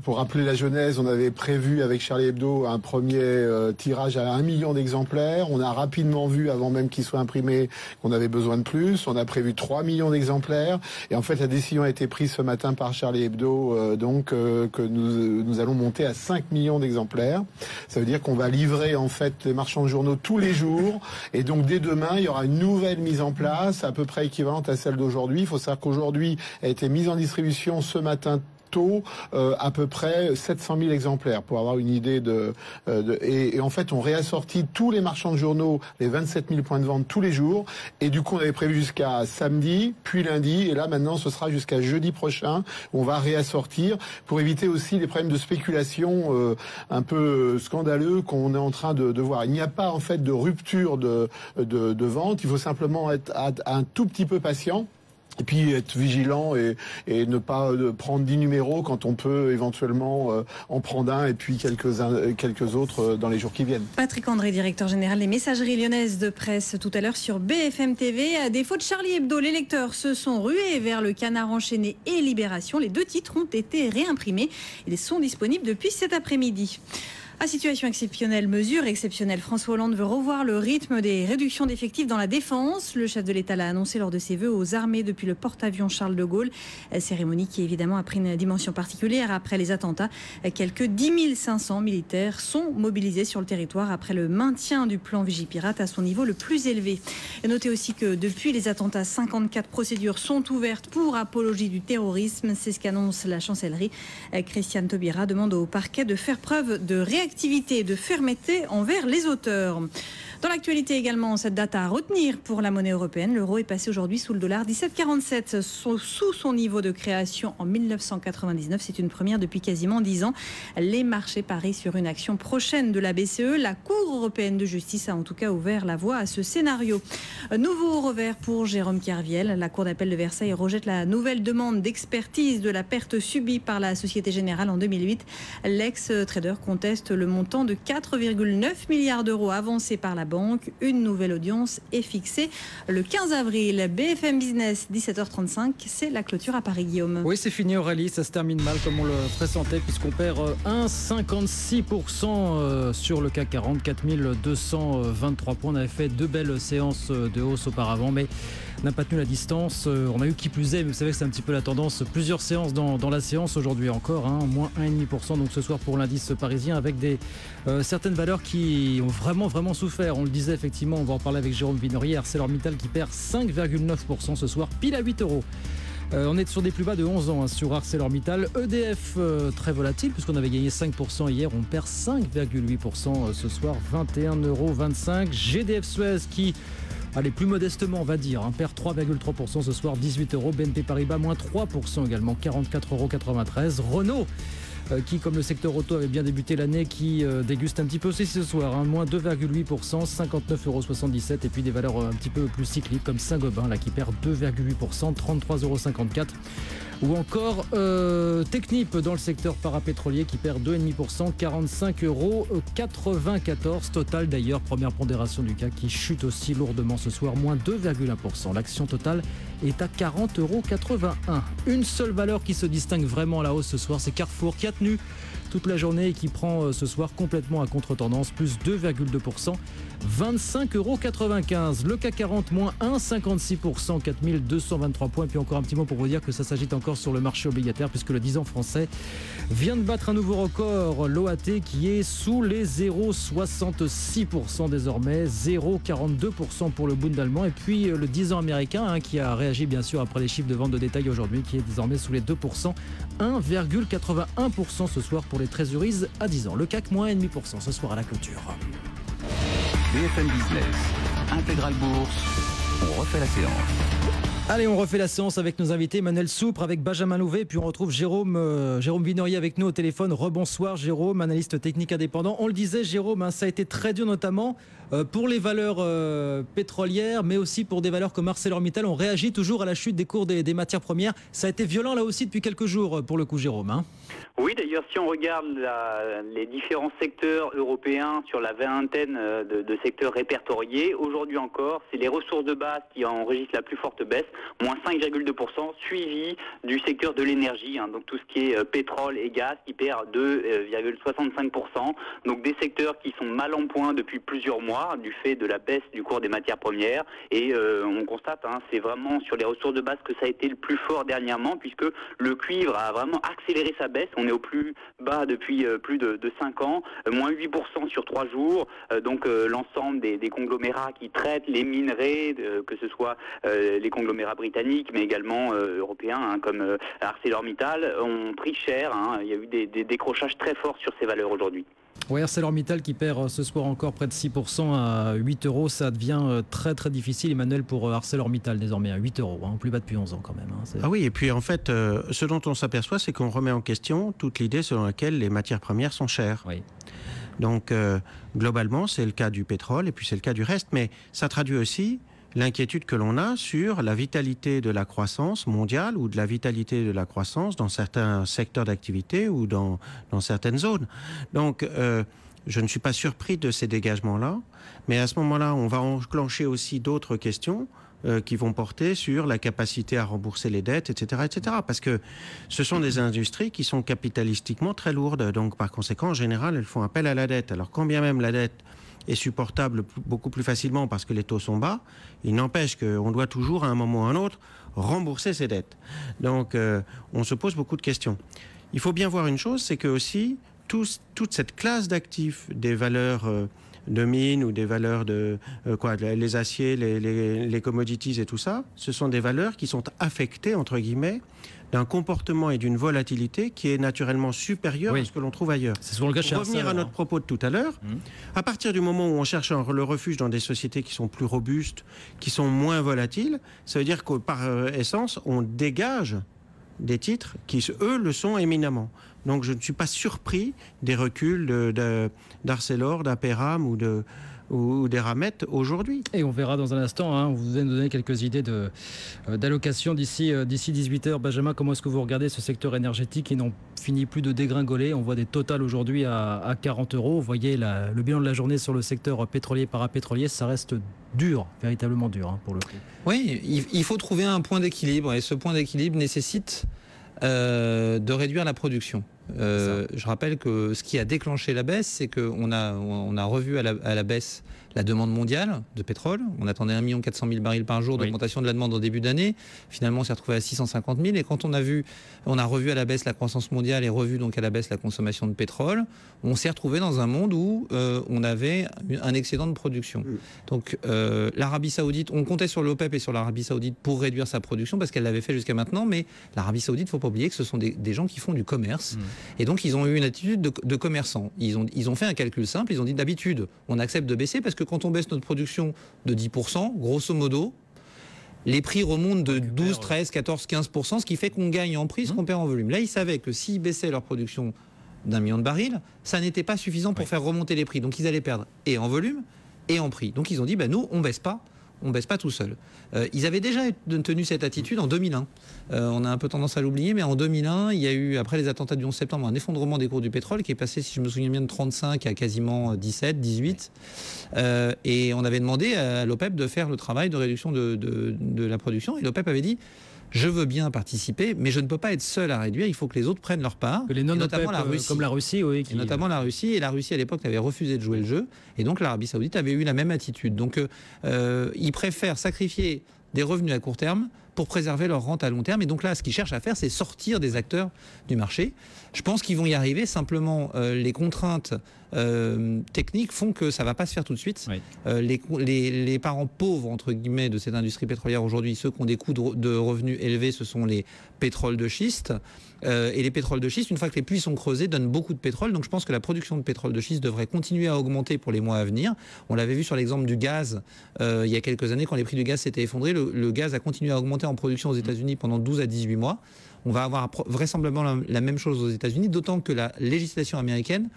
Pour rappeler la genèse, on avait prévu avec Charlie Hebdo un premier tirage à 1 million d'exemplaires. On a rapidement vu, avant même qu'il soit imprimé, qu'on avait besoin de plus. On a prévu 3 millions d'exemplaires. Et en fait, la décision a été prise ce matin par Charlie Hebdo, que nous allons monter à 5 millions d'exemplaires. Ça veut dire qu'on va livrer, en fait, les marchands de journaux tous les jours. Et donc, dès demain, il y aura une nouvelle mise en place, à peu près équivalente à celle d'aujourd'hui. Il faut savoir qu'aujourd'hui, elle a été mise en distribution ce matin tôt, à peu près 700 000 exemplaires, pour avoir une idée et en fait, on réassortit tous les marchands de journaux, les 27 000 points de vente tous les jours. Et du coup, on avait prévu jusqu'à samedi, puis lundi. Et là, maintenant, ce sera jusqu'à jeudi prochain, où on va réassortir pour éviter aussi les problèmes de spéculation un peu scandaleux qu'on est en train de voir. Il n'y a pas, en fait, de rupture de vente. Il faut simplement être un tout petit peu patient. Et puis être vigilant et ne pas prendre 10 numéros quand on peut éventuellement en prendre un et puis quelques autres dans les jours qui viennent. Patrick André, directeur général des Messageries Lyonnaises de Presse, tout à l'heure sur BFM TV. À défaut de Charlie Hebdo, les lecteurs se sont rués vers le Canard enchaîné et Libération. Les deux titres ont été réimprimés et ils sont disponibles depuis cet après-midi. À situation exceptionnelle, mesure exceptionnelle, François Hollande veut revoir le rythme des réductions d'effectifs dans la défense. Le chef de l'État l'a annoncé lors de ses vœux aux armées depuis le porte-avions Charles de Gaulle. Cérémonie qui évidemment a pris une dimension particulière après les attentats. Quelques 10 500 militaires sont mobilisés sur le territoire après le maintien du plan Vigipirate à son niveau le plus élevé. Et notez aussi que depuis les attentats, 54 procédures sont ouvertes pour apologie du terrorisme. C'est ce qu'annonce la chancellerie. Christiane Taubira demande au parquet de faire preuve de réactivité et de fermeté envers les auteurs. Dans l'actualité également, cette date à retenir pour la monnaie européenne. L'euro est passé aujourd'hui sous le dollar 17,47, sous son niveau de création en 1999. C'est une première depuis quasiment 10 ans. Les marchés parient sur une action prochaine de la BCE. La Cour européenne de justice a en tout cas ouvert la voie à ce scénario. Nouveau revers pour Jérôme Kerviel. La Cour d'appel de Versailles rejette la nouvelle demande d'expertise de la perte subie par la Société Générale en 2008. L'ex-trader conteste le montant de 4,9 milliards d'euros avancé par la banque. Une nouvelle audience est fixée le 15 avril. BFM Business, 17h35, c'est la clôture à Paris, Guillaume. Oui, c'est fini Aurélie, ça se termine mal comme on le pressentait puisqu'on perd 1,56% sur le CAC 40, 4223 points. On avait fait 2 belles séances de hausse auparavant, mais n'a pas tenu la distance. On a eu qui plus est, mais vous savez que c'est un petit peu la tendance. Plusieurs séances dans la séance aujourd'hui encore, moins 1,5% donc ce soir pour l'indice parisien avec certaines valeurs qui ont vraiment souffert. On le disait effectivement, on va en parler avec Jérôme Vinorier. ArcelorMittal qui perd 5,9% ce soir, pile à 8 €. On est sur des plus bas de 11 ans sur ArcelorMittal. EDF, très volatile, puisqu'on avait gagné 5% hier, on perd 5,8% ce soir, 21,25 €. GDF Suez qui, allez, plus modestement on va dire, perd 3,3% ce soir, 18 €. BNP Paribas, moins 3% également, 44,93 €. Renault, qui, comme le secteur auto avait bien débuté l'année, qui déguste un petit peu aussi ce soir, moins 2,8%, 59,77 €. Et puis des valeurs un petit peu plus cycliques comme Saint-Gobain, là, qui perd 2,8%, 33,54 €. Ou encore Technip dans le secteur parapétrolier qui perd 2,5%, 45,94 €. Total d'ailleurs, première pondération du CAC qui chute aussi lourdement ce soir, moins 2,1%. L'action totale est à 40,81 €. Une seule valeur qui se distingue vraiment à la hausse ce soir, c'est Carrefour, qui a tenu toute la journée et qui prend ce soir complètement à contre-tendance, plus 2,2%, 25,95 €. Le CAC 40, moins 1,56%, 4223 points. Et puis encore un petit mot pour vous dire que ça s'agite encore sur le marché obligataire, puisque le 10 ans français vient de battre un nouveau record, l'OAT, qui est sous les 0,66% désormais, 0,42% pour le Bund allemand. Et puis le 10 ans américain, qui a réagi bien sûr après les chiffres de vente de détail aujourd'hui, qui est désormais sous les 2%, 1,81% ce soir pour les trésoreries à 10 ans. Le CAC, moins 1,5% ce soir à la clôture. BFM Business, Intégral Bourse, on refait la séance. Allez, on refait la séance avec nos invités, Emmanuel Soupre avec Benjamin Louvet, puis on retrouve Jérôme Vinorier avec nous au téléphone. Rebonsoir Jérôme, analyste technique indépendant. On le disait Jérôme, ça a été très dur notamment pour les valeurs pétrolières, mais aussi pour des valeurs comme ArcelorMittal. On réagit toujours à la chute des cours des matières premières. Ça a été violent là aussi depuis quelques jours pour le coup Jérôme. Oui, d'ailleurs, si on regarde les différents secteurs européens sur la vingtaine de secteurs répertoriés, aujourd'hui encore, c'est les ressources de base qui enregistrent la plus forte baisse, moins 5,2%, suivi du secteur de l'énergie, donc tout ce qui est pétrole et gaz, qui perd 2,65%. Donc des secteurs qui sont mal en point depuis plusieurs mois, du fait de la baisse du cours des matières premières. Et on constate, c'est vraiment sur les ressources de base que ça a été le plus fort dernièrement, puisque le cuivre a vraiment accéléré sa baisse. On est au plus bas depuis plus de 5 ans, moins 8% sur 3 jours. Donc l'ensemble des conglomérats qui traitent les minerais, que ce soit les conglomérats britanniques, mais également européens, comme ArcelorMittal, ont pris cher. Il y a eu des décrochages très forts sur ces valeurs aujourd'hui. Oui, ArcelorMittal qui perd ce soir encore près de 6% à 8 €. Ça devient très très difficile, Emmanuel, pour ArcelorMittal désormais à 8 €, plus bas depuis 11 ans quand même. Ah oui, et puis en fait, ce dont on s'aperçoit, c'est qu'on remet en question toute l'idée selon laquelle les matières premières sont chères. Oui. Donc globalement, c'est le cas du pétrole et puis c'est le cas du reste, mais ça traduit aussi l'inquiétude que l'on a sur la vitalité de la croissance mondiale ou de la vitalité de la croissance dans certains secteurs d'activité ou dans certaines zones. Donc, je ne suis pas surpris de ces dégagements-là, mais à ce moment-là, on va enclencher aussi d'autres questions qui vont porter sur la capacité à rembourser les dettes, etc., etc. Parce que ce sont des industries qui sont capitalistiquement très lourdes. Donc, par conséquent, en général, elles font appel à la dette. Alors, quand bien même la dette est supportable beaucoup plus facilement parce que les taux sont bas, il n'empêche qu'on doit toujours, à un moment ou à un autre, rembourser ses dettes. Donc, on se pose beaucoup de questions. Il faut bien voir une chose, c'est que aussi, toute cette classe d'actifs, des valeurs de mines ou des valeurs de les aciers, les commodities et tout ça, ce sont des valeurs qui sont affectées, entre guillemets, d'un comportement et d'une volatilité qui est naturellement supérieure à ce que l'on trouve ailleurs. C'est souvent le cas chez Pour revenir à notre propos de tout à l'heure, à partir du moment où on cherche le refuge dans des sociétés qui sont plus robustes, qui sont moins volatiles, ça veut dire que par essence, on dégage des titres qui, eux, le sont éminemment. Donc je ne suis pas surpris des reculs d'Arcelor, d'Aperam ou des ramettes aujourd'hui. Et on verra dans un instant, on vous a donné quelques idées d'allocation d'ici 18 h. Benjamin, comment est-ce que vous regardez ce secteur énergétique qui n'en finit plus de dégringoler? On voit des totals aujourd'hui à 40 €. Vous voyez le bilan de la journée sur le secteur pétrolier, parapétrolier, ça reste dur, véritablement dur pour le coup. Oui, il faut trouver un point d'équilibre et ce point d'équilibre nécessite de réduire la production. Je rappelle que ce qui a déclenché la baisse, c'est qu'on a revu à la baisse la demande mondiale de pétrole. On attendait 1 400 000 barils par jour d'augmentation de la demande en début d'année. Finalement, on s'est retrouvé à 650 000. Et quand on a revu à la baisse la croissance mondiale et revu donc à la baisse la consommation de pétrole, on s'est retrouvé dans un monde où on avait un excédent de production. Donc l'Arabie Saoudite, on comptait sur l'OPEP et sur l'Arabie Saoudite pour réduire sa production parce qu'elle l'avait fait jusqu'à maintenant. Mais l'Arabie Saoudite, il ne faut pas oublier que ce sont des gens qui font du commerce. Et donc, ils ont eu une attitude de commerçants. Ils ont fait un calcul simple. Ils ont dit d'habitude, on accepte de baisser parce que quand on baisse notre production de 10%, grosso modo, les prix remontent de 12, 13, 14, 15%, ce qui fait qu'on gagne en prix, ce qu'on perd en volume. Là, ils savaient que s'ils baissaient leur production d'1 million de barils, ça n'était pas suffisant pour faire remonter les prix. Donc, ils allaient perdre et en volume et en prix. Donc, ils ont dit, nous, on baisse pas tout seul. Ils avaient déjà tenu cette attitude en 2001. On a un peu tendance à l'oublier, mais en 2001, il y a eu, après les attentats du 11 septembre, un effondrement des cours du pétrole qui est passé, si je me souviens bien, de 35 à quasiment 17, 18. Et on avait demandé à l'OPEP de faire le travail de réduction de la production. Et l'OPEP avait dit, je veux bien participer, mais je ne peux pas être seul à réduire. Il faut que les autres prennent leur part. Que les notamment la Russie, comme la Russie, oui. Et notamment la Russie. Et la Russie, à l'époque, avait refusé de jouer le jeu. Et donc, l'Arabie Saoudite avait eu la même attitude. Donc, ils préfèrent sacrifier des revenus à court terme pour préserver leur rente à long terme. Et donc là, ce qu'ils cherchent à faire, c'est sortir des acteurs du marché. Je pense qu'ils vont y arriver. Simplement, les contraintes techniques font que ça ne va pas se faire tout de suite. Les parents pauvres, entre guillemets, de cette industrie pétrolière aujourd'hui, ceux qui ont des coûts de revenus élevés, ce sont les pétroles de schiste. Et les pétroles de schiste, une fois que les puits sont creusés, donnent beaucoup de pétrole. Donc je pense que la production de pétrole de schiste devrait continuer à augmenter pour les mois à venir. On l'avait vu sur l'exemple du gaz il y a quelques années, quand les prix du gaz s'étaient effondrés. Le gaz a continué à augmenter en production aux États-Unis pendant 12 à 18 mois. On va avoir vraisemblablement la même chose aux États-Unis, d'autant que la législation américaine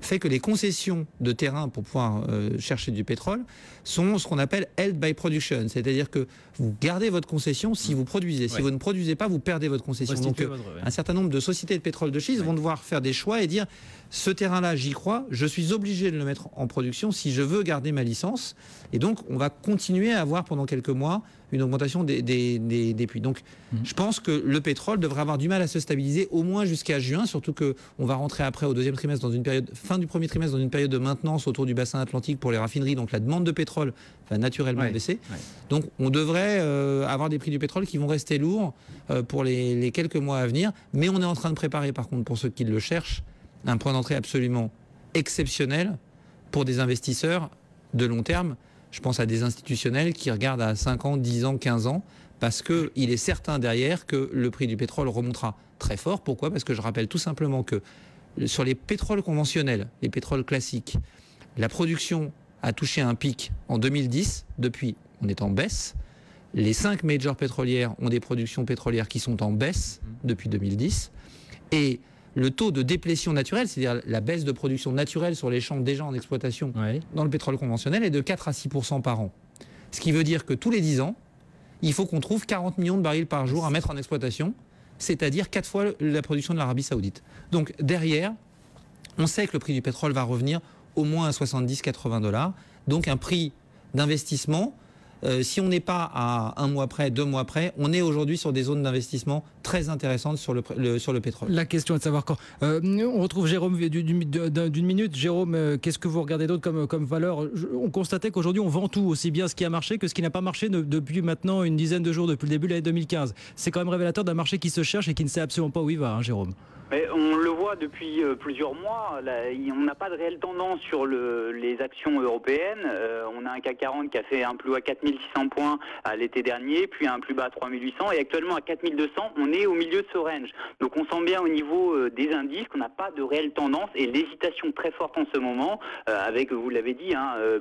fait que les concessions de terrain pour pouvoir chercher du pétrole sont ce qu'on appelle held by production, c'est-à-dire que vous gardez votre concession si vous produisez. Si vous ne produisez pas, vous perdez votre concession. Donc un certain nombre de sociétés de pétrole de schiste vont devoir faire des choix et dire ce terrain-là, j'y crois, je suis obligé de le mettre en production si je veux garder ma licence. Et donc on va continuer à avoir pendant quelques mois une augmentation des puits. Donc je pense que le pétrole devrait avoir du mal à se stabiliser au moins jusqu'à juin, surtout qu'on va rentrer après au deuxième trimestre dans une période, fin du premier trimestre, dans une période de maintenance autour du bassin atlantique pour les raffineries. Donc la demande de pétrole va naturellement baisser. Donc on devrait avoir des prix du pétrole qui vont rester lourds pour les quelques mois à venir. Mais on est en train de préparer, par contre, pour ceux qui le cherchent, un point d'entrée absolument exceptionnel pour des investisseurs de long terme. Je pense à des institutionnels qui regardent à 5 ans, 10 ans, 15 ans, parce qu'il est certain derrière que le prix du pétrole remontera très fort. Pourquoi ? Parce que je rappelle tout simplement que sur les pétroles conventionnels, les pétroles classiques, la production a touché un pic en 2010. Depuis, on est en baisse. Les 5 majors pétrolières ont des productions pétrolières qui sont en baisse depuis 2010. Et le taux de déplétion naturelle, c'est-à-dire la baisse de production naturelle sur les champs déjà en exploitation dans le pétrole conventionnel, est de 4 à 6% par an. Ce qui veut dire que tous les 10 ans, il faut qu'on trouve 40 millions de barils par jour à mettre en exploitation, c'est-à-dire 4 fois la production de l'Arabie Saoudite. Donc derrière, on sait que le prix du pétrole va revenir au moins à 70-80 $. Donc un prix d'investissement, si on n'est pas à 1 mois près, 2 mois près, on est aujourd'hui sur des zones d'investissement très intéressantes sur le pétrole. La question est de savoir quand. On retrouve Jérôme d'une minute. Jérôme, qu'est-ce que vous regardez d'autre comme valeur ? On constatait qu'aujourd'hui on vend tout, aussi bien ce qui a marché que ce qui n'a pas marché depuis maintenant une dizaine de jours, depuis le début de l'année 2015. C'est quand même révélateur d'un marché qui se cherche et qui ne sait absolument pas où il va, hein, Jérôme. Mais on le voit depuis plusieurs mois, là, on n'a pas de réelle tendance sur les actions européennes. On a un CAC 40 qui a fait un plus haut à 4600 points à l'été dernier, puis un plus bas à 3800, et actuellement à 4200, on est au milieu de ce range. Donc on sent bien au niveau des indices qu'on n'a pas de réelle tendance, et l'hésitation très forte en ce moment, avec, vous l'avez dit,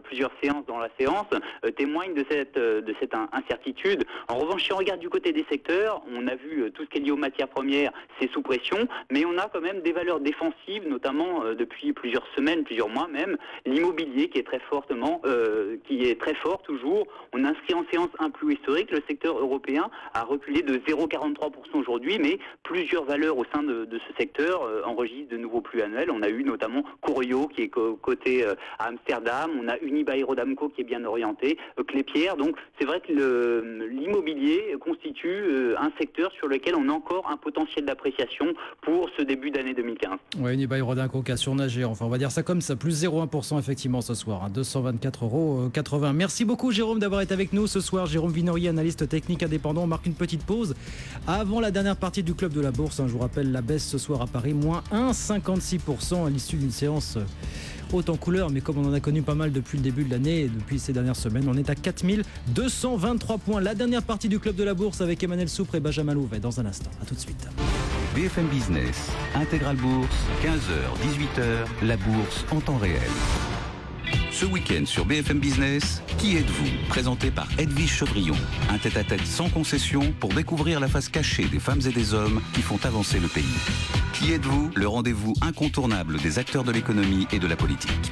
plusieurs séances dans la séance, témoigne de cette incertitude. En revanche, si on regarde du côté des secteurs, on a vu tout ce qui est lié aux matières premières, c'est sous pression, mais on a quand même des valeurs défensives, notamment depuis plusieurs semaines, plusieurs mois même. L'immobilier qui est très fortement, qui est très fort toujours. On inscrit en séance un plus haut historique. Le secteur européen a reculé de 0,43% aujourd'hui, mais plusieurs valeurs au sein de ce secteur enregistrent de nouveaux plus annuels. On a eu notamment Corio qui est coté à Amsterdam, on a Unibail-Rodamco qui est bien orienté, Klépierre. Donc c'est vrai que l'immobilier constitue un secteur sur lequel on a encore un potentiel d'appréciation pour ce début d'année 2015. Oui, Unibail-Rodamco qui a surnagé, enfin on va dire ça comme ça, plus 0,1% effectivement ce soir, hein, 224,80 €. Merci beaucoup Jérôme d'avoir été avec nous ce soir. Jérôme Vinorier, analyste technique indépendant. On marque une petite pause avant la dernière partie du Club de la Bourse. Je vous rappelle la baisse ce soir à Paris, moins 1,56% à l'issue d'une séance haute en couleur, mais comme on en a connu pas mal depuis le début de l'année et depuis ces dernières semaines, on est à 4223 points. La dernière partie du Club de la Bourse avec Emmanuel Soupre et Benjamin Louvet dans un instant. A tout de suite. BFM Business, Intégral Bourse, 15h, 18h, la bourse en temps réel. Ce week-end sur BFM Business, Qui êtes-vous ? Présenté par Edwige Chevrillon. Un tête-à-tête sans concession pour découvrir la face cachée des femmes et des hommes qui font avancer le pays. Qui êtes-vous ? Le rendez-vous incontournable des acteurs de l'économie et de la politique.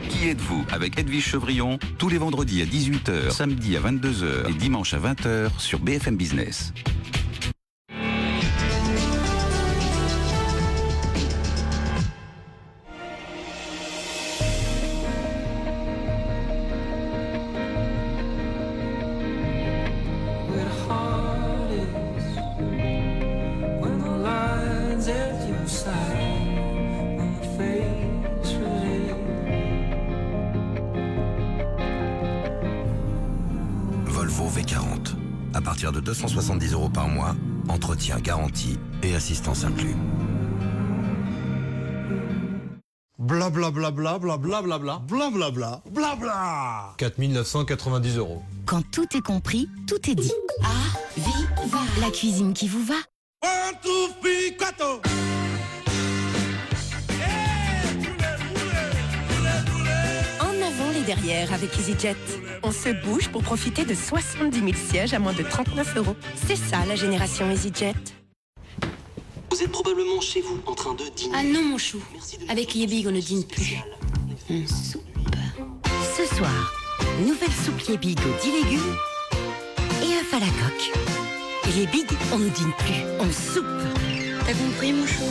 Qui êtes-vous ? Avec Edwige Chevrillon, tous les vendredis à 18h, samedi à 22h et dimanche à 20h sur BFM Business. Volvo V40. À partir de 270 € par mois, entretien garanti et assistance inclus. Blablabla, blablabla, blablabla, blabla. 4 990 €. Quand tout est compris, tout est dit. Viva, la cuisine qui vous va. En avant les derrière avec EasyJet. On se bouge pour profiter de 70 000 sièges à moins de 39 €. C'est ça la génération EasyJet. Vous êtes probablement chez vous en train de dîner. Ah non mon chou, avec Yebig on ne dîne plus. On soupe. Ce soir, nouvelle soupe Yebig aux 10 légumes et œuf à la coque. Et les bigs, on ne dîne plus, on soupe. T'as compris mon chou?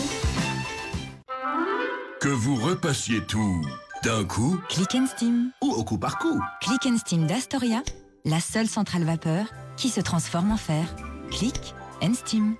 Que vous repassiez tout d'un coup Click & Steam. Ou au coup par coup. Click & Steam d'Astoria, la seule centrale vapeur qui se transforme en fer. Click & Steam.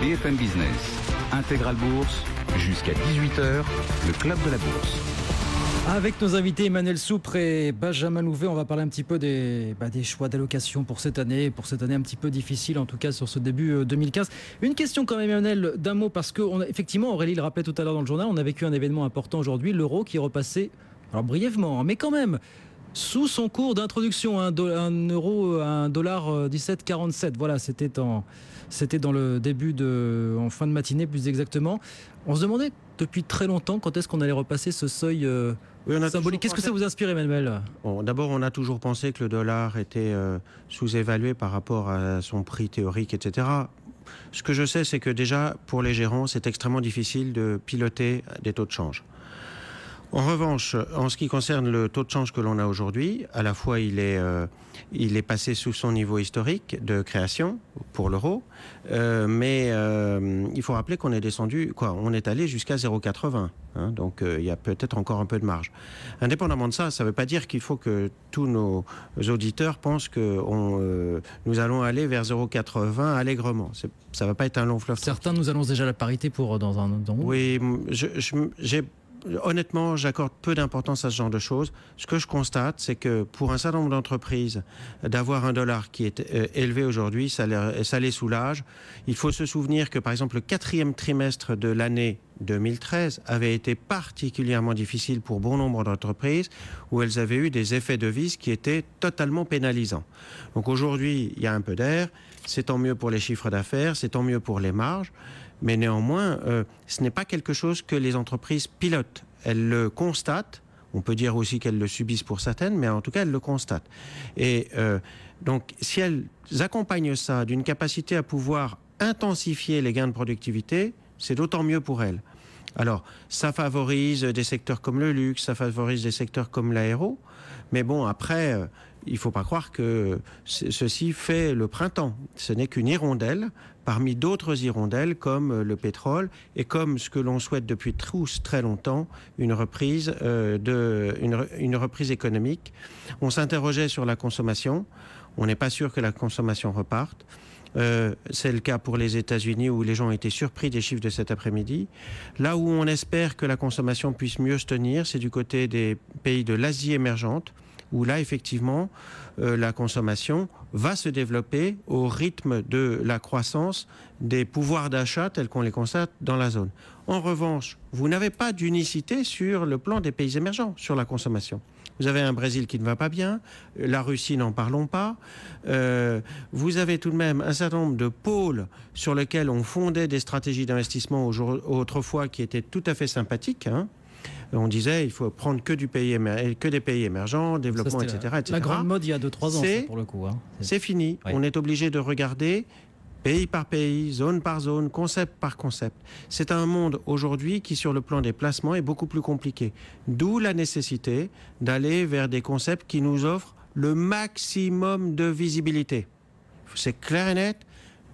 BFM Business, Intégral Bourse, jusqu'à 18h, le Club de la Bourse. Avec nos invités Emmanuel Soupre et Benjamin Louvet, on va parler un petit peu des choix d'allocation pour cette année un petit peu difficile, en tout cas sur ce début 2015. Une question quand même Emmanuel, d'un mot, parce que effectivement, Aurélie le rappelait tout à l'heure dans le journal, on a vécu un événement important aujourd'hui, l'euro qui est repassé, alors brièvement, mais quand même, sous son cours d'introduction, un euro à un dollar 17,47. Voilà, c'était dans le début en fin de matinée plus exactement. On se demandait depuis très longtemps quand est-ce qu'on allait repasser ce seuil symbolique. Qu'est-ce que ça vous inspire, Emmanuel ? Bon, d'abord, on a toujours pensé que le dollar était sous-évalué par rapport à son prix théorique, etc. Ce que je sais, c'est que déjà, pour les gérants, c'est extrêmement difficile de piloter des taux de change. En revanche, en ce qui concerne le taux de change que l'on a aujourd'hui, à la fois il est passé sous son niveau historique de création pour l'euro, mais il faut rappeler qu'on est descendu, on est allé jusqu'à 0,80, hein, donc il y a peut-être encore un peu de marge. Indépendamment de ça, ça ne veut pas dire qu'il faut que tous nos auditeurs pensent que nous allons aller vers 0,80 allègrement. Ça ne va pas être un long fleuve. Certains nous annoncent déjà la parité pour dans un... Oui, honnêtement, j'accorde peu d'importance à ce genre de choses. Ce que je constate, c'est que pour un certain nombre d'entreprises, d'avoir un dollar qui est élevé aujourd'hui, ça les soulage. Il faut se souvenir que, par exemple, le 4e trimestre de l'année 2013 avait été particulièrement difficile pour bon nombre d'entreprises où elles avaient eu des effets de vis qui étaient totalement pénalisants. Donc aujourd'hui, il y a un peu d'air. C'est tant mieux pour les chiffres d'affaires, c'est tant mieux pour les marges. Mais néanmoins, ce n'est pas quelque chose que les entreprises pilotent. Elles le constatent. On peut dire aussi qu'elles le subissent pour certaines, mais en tout cas, elles le constatent. Et donc, si elles accompagnent ça d'une capacité à pouvoir intensifier les gains de productivité, c'est d'autant mieux pour elle. Alors, ça favorise des secteurs comme le luxe, ça favorise des secteurs comme l'aéro, mais bon, après, il ne faut pas croire que ceci fait le printemps. Ce n'est qu'une hirondelle parmi d'autres hirondelles comme le pétrole et comme ce que l'on souhaite depuis très longtemps, une reprise économique. On s'interrogeait sur la consommation. On n'est pas sûr que la consommation reparte. C'est le cas pour les États-Unis où les gens ont été surpris des chiffres de cet après-midi. Là où on espère que la consommation puisse mieux se tenir, c'est du côté des pays de l'Asie émergente, où là, effectivement, la consommation va se développer au rythme de la croissance des pouvoirs d'achat tels qu'on les constate dans la zone. En revanche, vous n'avez pas d'unicité sur le plan des pays émergents, sur la consommation. Vous avez un Brésil qui ne va pas bien, la Russie, n'en parlons pas. Vous avez tout de même un certain nombre de pôles sur lesquels on fondait des stratégies d'investissement autrefois qui étaient tout à fait sympathiques, hein. On disait il faut prendre que des pays émergents, développement, etc., etc. La grande mode il y a 2-3 ans, pour le coup. Hein. C'est fini. Oui. On est obligé de regarder pays par pays, zone par zone, concept par concept. C'est un monde aujourd'hui qui, sur le plan des placements, est beaucoup plus compliqué. D'où la nécessité d'aller vers des concepts qui nous offrent le maximum de visibilité. C'est clair et net.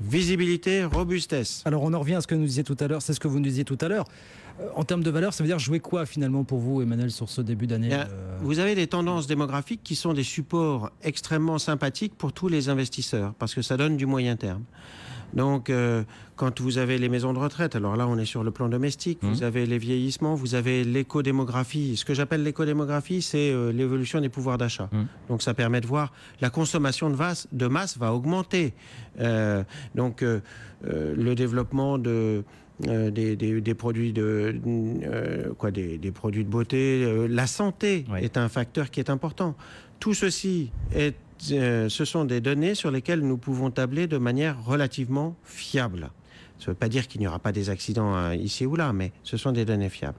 Visibilité, robustesse. Alors on en revient à ce que nous disiez tout à l'heure, c'est ce que vous nous disiez tout à l'heure. En termes de valeur, ça veut dire jouer quoi finalement pour vous, Emmanuel, sur ce début d'année? Vous avez des tendances démographiques qui sont des supports extrêmement sympathiques pour tous les investisseurs, parce que ça donne du moyen terme. Donc, quand vous avez les maisons de retraite, alors là, on est sur le plan domestique, vous avez les vieillissements, vous avez l'écodémographie. Ce que j'appelle l'écodémographie, c'est l'évolution des pouvoirs d'achat. Donc, ça permet de voir la consommation de masse va augmenter. Le développement des produits des produits de beauté, la santé est un facteur qui est important. Tout ceci ce sont des données sur lesquelles nous pouvons tabler de manière relativement fiable. Ça ne veut pas dire qu'il n'y aura pas des accidents ici ou là, mais ce sont des données fiables.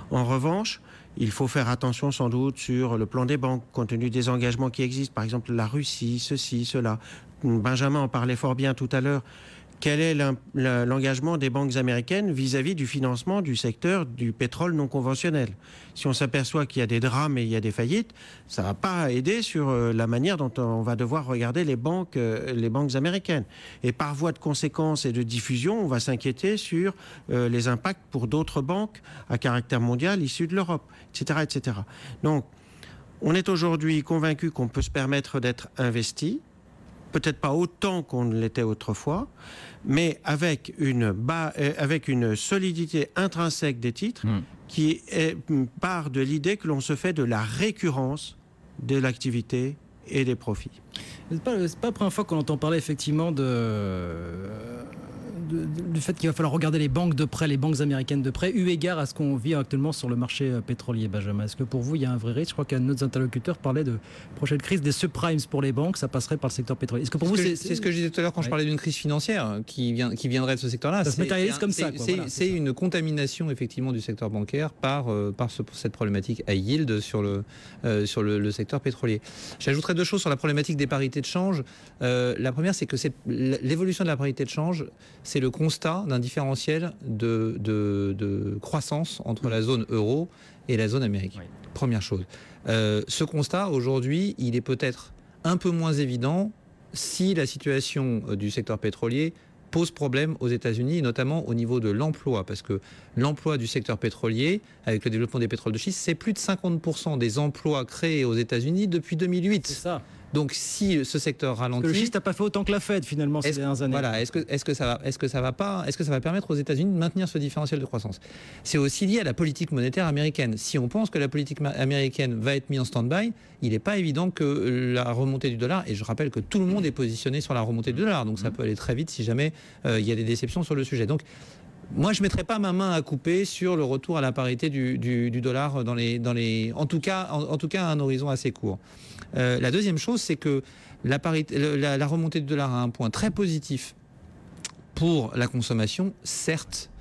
En revanche, il faut faire attention sans doute sur le plan des banques, compte tenu des engagements qui existent, par exemple la Russie, ceci, cela. Benjamin en parlait fort bien tout à l'heure. Quel est l'engagement des banques américaines vis-à-vis du financement du secteur du pétrole non conventionnel? Si on s'aperçoit qu'il y a des drames et il y a des faillites, ça ne va pas aider sur la manière dont on va devoir regarder les banques américaines. Et par voie de conséquence et de diffusion, on va s'inquiéter sur les impacts pour d'autres banques à caractère mondial issues de l'Europe, etc., etc. Donc, on est aujourd'hui convaincu qu'on peut se permettre d'être investi, peut-être pas autant qu'on ne l'était autrefois, mais avec une solidité intrinsèque des titres qui part de l'idée que l'on se fait de la récurrence de l'activité et des profits. C'est pas la première fois qu'on entend parler effectivement du fait qu'il va falloir regarder les banques de près, les banques américaines de près, eu égard à ce qu'on vit actuellement sur le marché pétrolier, Benjamin. Est-ce que pour vous, il y a un vrai risque? Je crois qu'un de nos interlocuteurs parlait de prochaine crise des subprimes pour les banques, ça passerait par le secteur pétrolier. Est-ce que pour vous, c'est ce que je disais tout à l'heure quand je parlais d'une crise financière qui viendrait de ce secteur-là? Ça se matérialise comme ça. C'est une contamination effectivement du secteur bancaire par cette problématique high yield sur le secteur pétrolier. J'ajouterais deux choses sur la problématique des parités de change. La première, c'est que l'évolution de la parité de change, c'est le constat d'un différentiel de croissance entre la zone euro et la zone américaine. Oui. Première chose. Ce constat, aujourd'hui, il est peut-être un peu moins évident si la situation du secteur pétrolier pose problème aux États-Unis, notamment au niveau de l'emploi, parce que l'emploi du secteur pétrolier, avec le développement des pétroles de schiste, c'est plus de 50% des emplois créés aux États-Unis depuis 2008. C'est ça. Donc si ce secteur ralentit, le schiste n'a pas fait autant que la Fed finalement ces dernières années. Voilà, est-ce que ça va permettre aux États-Unis de maintenir ce différentiel de croissance? C'est aussi lié à la politique monétaire américaine. Si on pense que la politique américaine va être mise en stand-by, il n'est pas évident que la remontée du dollar, et je rappelle que tout le monde est positionné sur la remontée du dollar, donc ça peut aller très vite si jamais il y a des déceptions sur le sujet. Donc moi, je ne mettrais pas ma main à couper sur le retour à la parité du dollar en tout cas à un horizon assez court. La deuxième chose, c'est que la remontée du dollar a un point très positif pour la consommation, certes,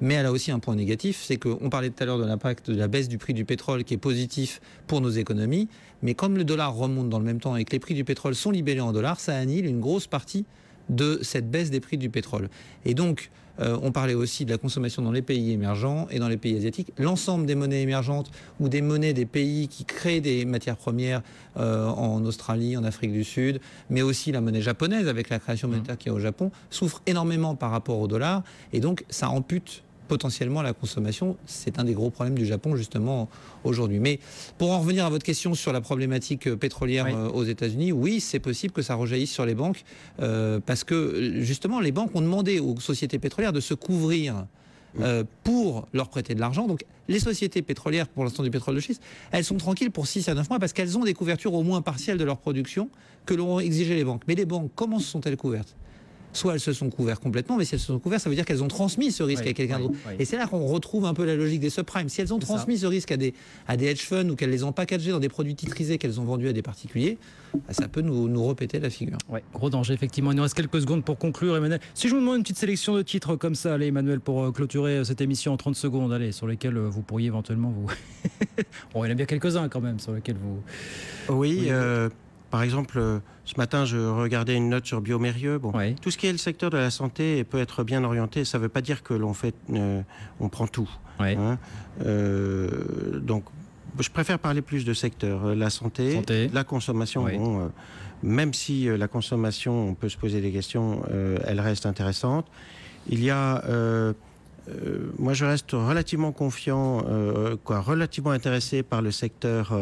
mais elle a aussi un point négatif, c'est qu'on parlait tout à l'heure de l'impact de la baisse du prix du pétrole qui est positif pour nos économies, mais comme le dollar remonte dans le même temps et que les prix du pétrole sont libellés en dollars, ça annule une grosse partie de cette baisse des prix du pétrole. Et donc, on parlait aussi de la consommation dans les pays émergents et dans les pays asiatiques. L'ensemble des monnaies émergentes ou des monnaies des pays qui créent des matières premières en Australie, en Afrique du Sud, mais aussi la monnaie japonaise avec la création monétaire qu'il y a au Japon, souffre énormément par rapport au dollar. Et donc, ça ampute potentiellement la consommation. C'est un des gros problèmes du Japon justement aujourd'hui. Mais pour en revenir à votre question sur la problématique pétrolière aux États-Unis, oui, c'est possible que ça rejaillisse sur les banques parce que justement les banques ont demandé aux sociétés pétrolières de se couvrir pour leur prêter de l'argent. Donc les sociétés pétrolières, pour l'instant du pétrole de schiste, elles sont tranquilles pour 6 à 9 mois parce qu'elles ont des couvertures au moins partielles de leur production que l'ont exigé les banques. Mais les banques, comment se sont-elles couvertes ? Soit elles se sont couvertes complètement, mais si elles se sont couvertes, ça veut dire qu'elles ont transmis ce risque à quelqu'un d'autre. Et c'est là qu'on retrouve un peu la logique des subprimes. Si elles ont transmis ce risque à des hedge funds ou qu'elles les ont packagés dans des produits titrisés qu'elles ont vendus à des particuliers, ça peut nous repéter la figure. Ouais, gros danger, effectivement. Il nous reste quelques secondes pour conclure, Emmanuel. Si je vous demande une petite sélection de titres comme ça, allez, Emmanuel, pour clôturer cette émission en 30 secondes, allez, sur lesquels vous pourriez éventuellement vous... Bon, il y en a bien quelques-uns quand même, sur lesquels vous... Oui, par exemple, ce matin, je regardais une note sur Biomérieux. Bon, tout ce qui est le secteur de la santé peut être bien orienté. Ça ne veut pas dire que l'on fait, on prend tout. Hein. Donc, je préfère parler plus de secteurs. La santé. La consommation. Bon, même si la consommation, on peut se poser des questions, elle reste intéressante. Il y a... moi, je reste relativement confiant, relativement intéressé par le secteur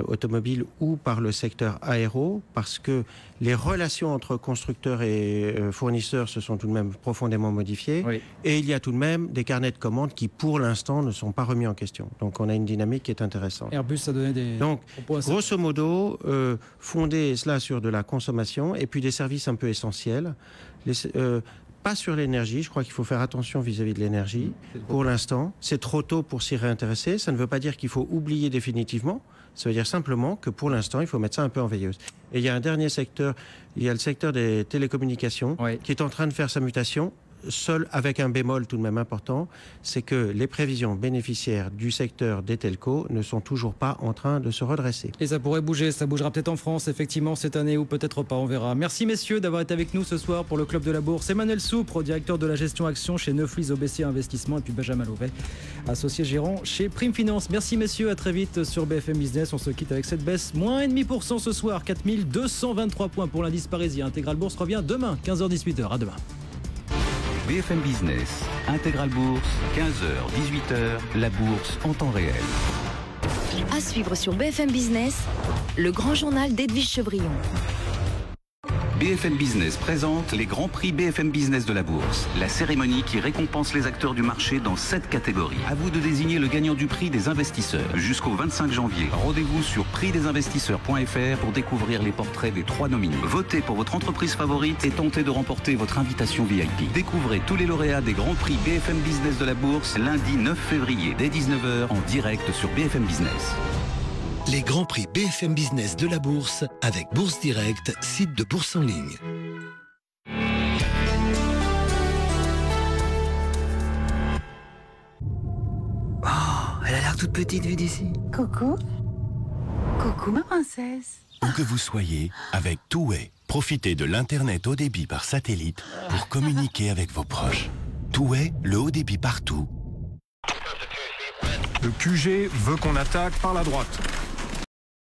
automobile ou par le secteur aéro, parce que les relations entre constructeurs et fournisseurs se sont tout de même profondément modifiées. Et il y a tout de même des carnets de commandes qui, pour l'instant, ne sont pas remis en question. Donc, on a une dynamique qui est intéressante. Airbus a donné des... Donc, grosso modo, fonder cela sur de la consommation et puis des services un peu essentiels. Pas sur l'énergie, je crois qu'il faut faire attention vis-à-vis de l'énergie. Pour l'instant, c'est trop tôt pour s'y réintéresser. Ça ne veut pas dire qu'il faut oublier définitivement. Ça veut dire simplement que pour l'instant, il faut mettre ça un peu en veilleuse. Et il y a un dernier secteur, il y a le secteur des télécommunications qui est en train de faire sa mutation. Seul avec un bémol tout de même important, c'est que les prévisions bénéficiaires du secteur des telcos ne sont toujours pas en train de se redresser. Et ça pourrait bouger, ça bougera peut-être en France, effectivement, cette année ou peut-être pas, on verra. Merci messieurs d'avoir été avec nous ce soir pour le Club de la Bourse. Emmanuel Soupre, directeur de la gestion action chez Neuflis OBC Investissement, et puis Benjamin Louvet, associé gérant chez Prime Finance. Merci messieurs, à très vite sur BFM Business. On se quitte avec cette baisse, moins 0,5% ce soir, 4223 points pour l'indice parisien. Intégral Bourse revient demain, 15h-18h. À demain. BFM Business, Intégral Bourse, 15h, 18h, la bourse en temps réel. À suivre sur BFM Business, le grand journal d'Edwige Chevrillon. BFM Business présente les grands prix BFM Business de la Bourse, la cérémonie qui récompense les acteurs du marché dans 7 catégories. À vous de désigner le gagnant du prix des investisseurs. Jusqu'au 25 janvier, rendez-vous sur prixdesinvestisseurs.fr pour découvrir les portraits des 3 nominés. Votez pour votre entreprise favorite et tentez de remporter votre invitation VIP. Découvrez tous les lauréats des grands prix BFM Business de la Bourse lundi 9 février dès 19h en direct sur BFM Business. Les grands prix BFM Business de la Bourse avec Bourse Direct, site de bourse en ligne. Oh, elle a l'air toute petite vue d'ici. Coucou. Coucou ma princesse. Où que vous soyez, avec Touway, profitez de l'Internet haut débit par satellite pour communiquer avec vos proches. Touway, le haut débit partout. Le QG veut qu'on attaque par la droite.